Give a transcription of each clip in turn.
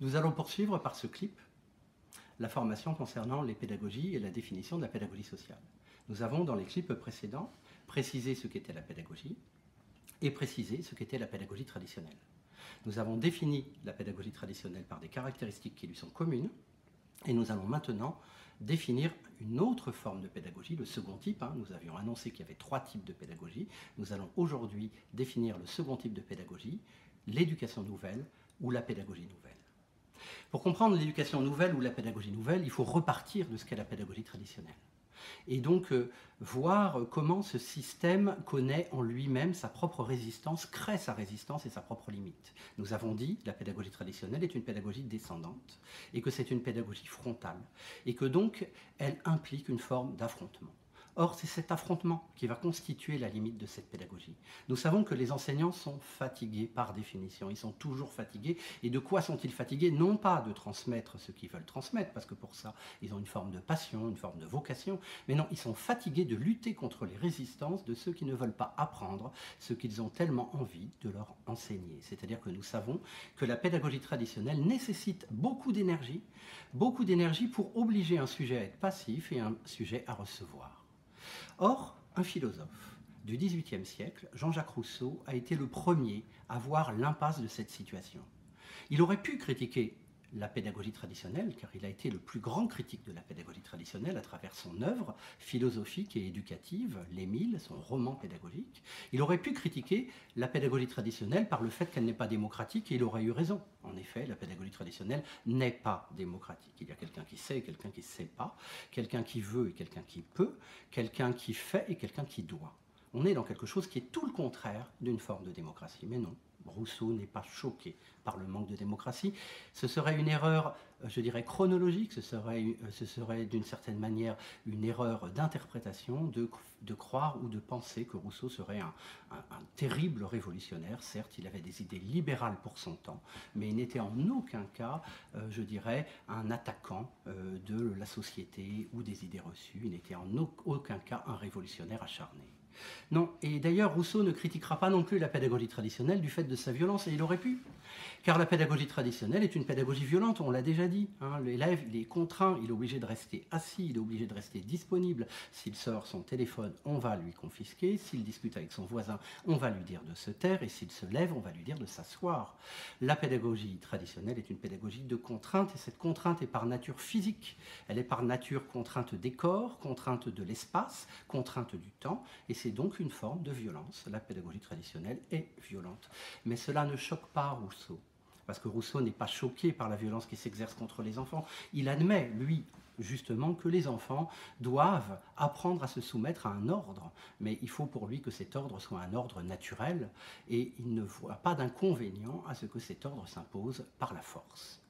Nous allons poursuivre par ce clip la formation concernant les pédagogies et la définition de la pédagogie sociale. Nous avons dans les clips précédents précisé ce qu'était la pédagogie et précisé ce qu'était la pédagogie traditionnelle. Nous avons défini la pédagogie traditionnelle par des caractéristiques qui lui sont communes et nous allons maintenant définir une autre forme de pédagogie, le second type. Nous avions annoncé qu'il y avait 3 types de pédagogie. Nous allons aujourd'hui définir le second type de pédagogie, l'éducation nouvelle ou la pédagogie nouvelle. Pour comprendre l'éducation nouvelle ou la pédagogie nouvelle, il faut repartir de ce qu'est la pédagogie traditionnelle. Et donc voir comment ce système connaît en lui-même sa propre résistance, crée sa résistance et sa propre limite. Nous avons dit que la pédagogie traditionnelle est une pédagogie descendante et que c'est une pédagogie frontale et que donc elle implique une forme d'affrontement. Or, c'est cet affrontement qui va constituer la limite de cette pédagogie. Nous savons que les enseignants sont fatigués par définition, ils sont toujours fatigués. Et de quoi sont-ils fatigués? Non pas de transmettre ce qu'ils veulent transmettre, parce que pour ça, ils ont une forme de passion, une forme de vocation, mais non, ils sont fatigués de lutter contre les résistances de ceux qui ne veulent pas apprendre ce qu'ils ont tellement envie de leur enseigner. C'est-à-dire que nous savons que la pédagogie traditionnelle nécessite beaucoup d'énergie pour obliger un sujet à être passif et un sujet à recevoir. Or, un philosophe du XVIIIe siècle, Jean-Jacques Rousseau, a été le premier à voir l'impasse de cette situation. Il aurait pu critiquer la pédagogie traditionnelle, car il a été le plus grand critique de la pédagogie traditionnelle à travers son œuvre philosophique et éducative, L'Émile, son roman pédagogique. Il aurait pu critiquer la pédagogie traditionnelle par le fait qu'elle n'est pas démocratique, et il aurait eu raison. En effet, la pédagogie traditionnelle n'est pas démocratique. Il y a quelqu'un qui sait et quelqu'un qui ne sait pas, quelqu'un qui veut et quelqu'un qui peut, quelqu'un qui fait et quelqu'un qui doit. On est dans quelque chose qui est tout le contraire d'une forme de démocratie. Mais non, Rousseau n'est pas choqué par le manque de démocratie. Ce serait une erreur, je dirais, chronologique, ce serait d'une certaine manière une erreur d'interprétation de croire ou de penser que Rousseau serait un terrible révolutionnaire. Certes, il avait des idées libérales pour son temps, mais il n'était en aucun cas, je dirais, un attaquant de la société ou des idées reçues. Il n'était en aucun cas un révolutionnaire acharné. Non, et d'ailleurs Rousseau ne critiquera pas non plus la pédagogie traditionnelle du fait de sa violence, et il aurait pu. Car la pédagogie traditionnelle est une pédagogie violente, on l'a déjà dit. L'élève, il est contraint, il est obligé de rester assis, il est obligé de rester disponible. S'il sort son téléphone, on va lui confisquer. S'il discute avec son voisin, on va lui dire de se taire. Et s'il se lève, on va lui dire de s'asseoir. La pédagogie traditionnelle est une pédagogie de contrainte, et cette contrainte est par nature physique. Elle est par nature contrainte des corps, contrainte de l'espace, contrainte du temps, et c'est donc une forme de violence. La pédagogie traditionnelle est violente. Mais cela ne choque pas Rousseau, parce que Rousseau n'est pas choqué par la violence qui s'exerce contre les enfants. Il admet, lui, justement, que les enfants doivent apprendre à se soumettre à un ordre, mais il faut pour lui que cet ordre soit un ordre naturel, et il ne voit pas d'inconvénient à ce que cet ordre s'impose par la force.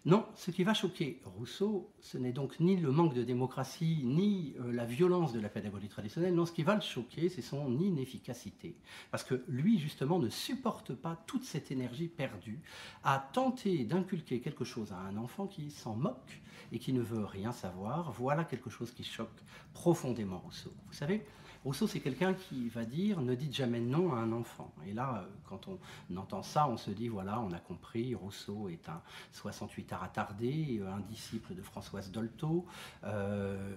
Non, ce qui va choquer Rousseau, ce n'est donc ni le manque de démocratie, ni la violence de la pédagogie traditionnelle. Non, ce qui va le choquer, c'est son inefficacité. Parce que lui, justement, ne supporte pas toute cette énergie perdue à tenter d'inculquer quelque chose à un enfant qui s'en moque et qui ne veut rien savoir. Voilà quelque chose qui choque profondément Rousseau. Vous savez, Rousseau, c'est quelqu'un qui va dire « ne dites jamais non à un enfant ». Et là, quand on entend ça, on se dit « voilà, on a compris, Rousseau est un 68 art attardé, un disciple de Françoise Dolto,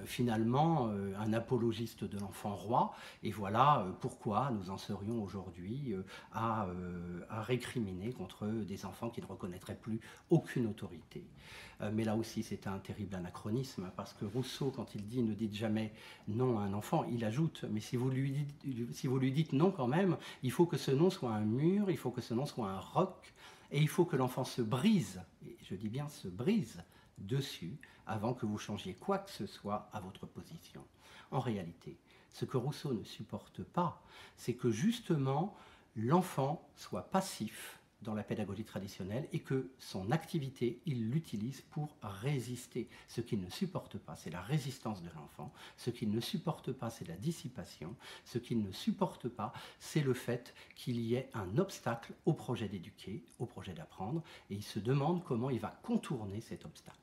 finalement un apologiste de l'enfant roi, et voilà pourquoi nous en serions aujourd'hui à récriminer contre des enfants qui ne reconnaîtraient plus aucune autorité ». Mais là aussi, c'est un terrible anachronisme, parce que Rousseau, quand il dit « ne dites jamais non à un enfant », il ajoute « mais si vous lui dites non quand même, il faut que ce non soit un mur, il faut que ce non soit un roc, et il faut que l'enfant se brise, et je dis bien se brise, dessus, avant que vous changiez quoi que ce soit à votre position ». En réalité, ce que Rousseau ne supporte pas, c'est que justement l'enfant soit passif dans la pédagogie traditionnelle et que son activité, il l'utilise pour résister. Ce qu'il ne supporte pas, c'est la résistance de l'enfant. Ce qu'il ne supporte pas, c'est la dissipation. Ce qu'il ne supporte pas, c'est le fait qu'il y ait un obstacle au projet d'éduquer, au projet d'apprendre, et il se demande comment il va contourner cet obstacle.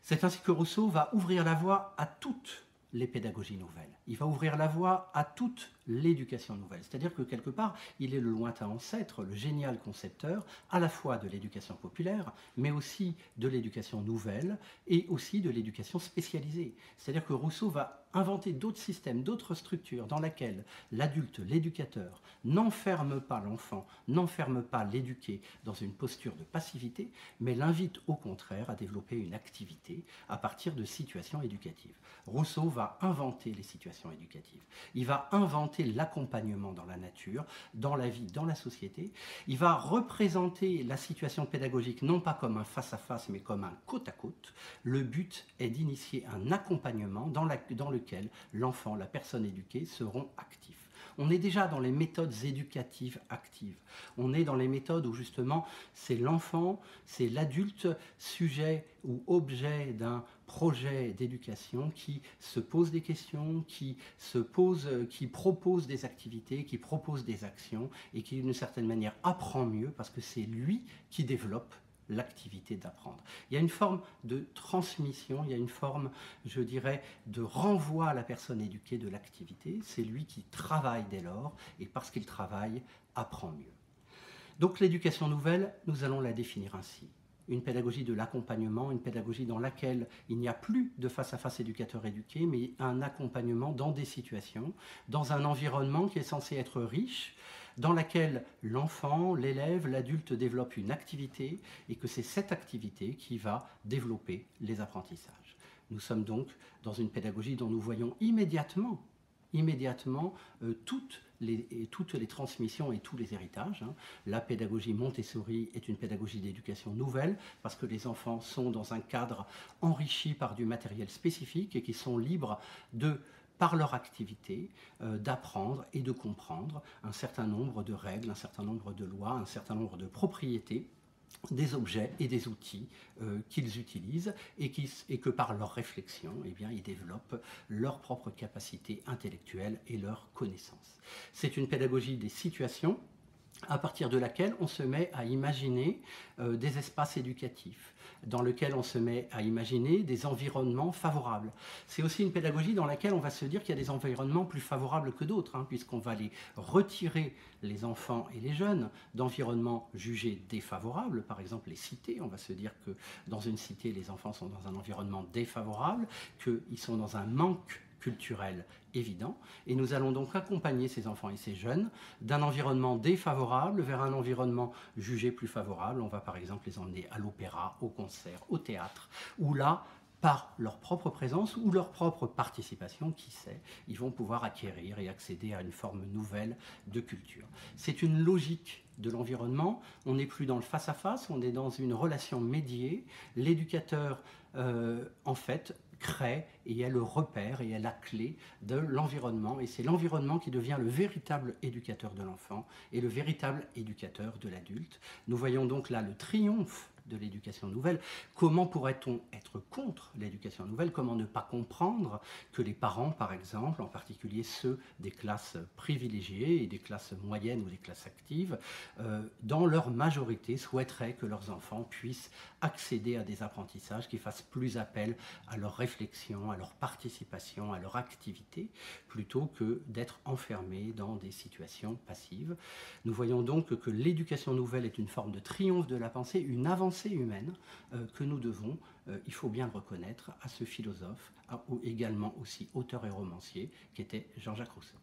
C'est ainsi que Rousseau va ouvrir la voie à toutes les pédagogies nouvelles. Il va ouvrir la voie à toute l'éducation nouvelle. C'est-à-dire que quelque part, il est le lointain ancêtre, le génial concepteur, à la fois de l'éducation populaire, mais aussi de l'éducation nouvelle et aussi de l'éducation spécialisée. C'est-à-dire que Rousseau va inventer d'autres systèmes, d'autres structures dans lesquelles l'adulte, l'éducateur, n'enferme pas l'enfant, n'enferme pas l'éduqué dans une posture de passivité, mais l'invite au contraire à développer une activité à partir de situations éducatives. Rousseau va inventer les situations éducatives. Il va inventer l'accompagnement dans la nature, dans la vie, dans la société. Il va représenter la situation pédagogique non pas comme un face-à-face, mais comme un côte-à-côte. Le but est d'initier un accompagnement dans lequel l'enfant, la personne éduquée seront actifs. On est déjà dans les méthodes éducatives actives. On est dans les méthodes où justement c'est l'enfant, c'est l'adulte, sujet ou objet d'un projet d'éducation qui se pose des questions, qui propose des activités, qui propose des actions et qui d'une certaine manière apprend mieux parce que c'est lui qui développe l'activité d'apprendre. Il y a une forme de transmission, il y a une forme, je dirais, de renvoi à la personne éduquée de l'activité. C'est lui qui travaille dès lors, et parce qu'il travaille, apprend mieux. Donc l'éducation nouvelle, nous allons la définir ainsi. Une pédagogie de l'accompagnement, une pédagogie dans laquelle il n'y a plus de face-à-face éducateur-éduqué, mais un accompagnement dans des situations, dans un environnement qui est censé être riche, dans laquelle l'enfant, l'élève, l'adulte développe une activité et que c'est cette activité qui va développer les apprentissages. Nous sommes donc dans une pédagogie dont nous voyons immédiatement toutes les transmissions et tous les héritages. La pédagogie Montessori est une pédagogie d'éducation nouvelle parce que les enfants sont dans un cadre enrichi par du matériel spécifique et qui sont libres par leur activité, d'apprendre et de comprendre un certain nombre de règles, un certain nombre de lois, un certain nombre de propriétés des objets et des outils qu'ils utilisent et que par leur réflexion, eh bien, ils développent leur propre capacité intellectuelle et leur connaissance. C'est une pédagogie des situations à partir de laquelle on se met à imaginer des espaces éducatifs, dans lesquels on se met à imaginer des environnements favorables. C'est aussi une pédagogie dans laquelle on va se dire qu'il y a des environnements plus favorables que d'autres, puisqu'on va les retirer, les enfants et les jeunes, d'environnements jugés défavorables, par exemple les cités. On va se dire que dans une cité, les enfants sont dans un environnement défavorable, qu'ils sont dans un manque culturel évident, et nous allons donc accompagner ces enfants et ces jeunes d'un environnement défavorable vers un environnement jugé plus favorable. On va par exemple les emmener à l'opéra, au concert, au théâtre, où là, par leur propre présence ou leur propre participation, qui sait, ils vont pouvoir acquérir et accéder à une forme nouvelle de culture. C'est une logique de l'environnement, on n'est plus dans le face-à-face, on est dans une relation médiée. L'éducateur, en fait, crée et est le repère et est la clé de l'environnement, et c'est l'environnement qui devient le véritable éducateur de l'enfant et le véritable éducateur de l'adulte. Nous voyons donc là le triomphe de l'éducation nouvelle. Comment pourrait-on être contre l'éducation nouvelle? Comment ne pas comprendre que les parents, par exemple, en particulier ceux des classes privilégiées et des classes moyennes ou des classes actives, dans leur majorité souhaiteraient que leurs enfants puissent accéder à des apprentissages qui fassent plus appel à leur réflexion, à leur participation, à leur activité, plutôt que d'être enfermés dans des situations passives. Nous voyons donc que l'éducation nouvelle est une forme de triomphe de la pensée, une avancée humaine que nous devons, il faut bien le reconnaître, à ce philosophe, également aussi auteur et romancier, qui était Jean-Jacques Rousseau.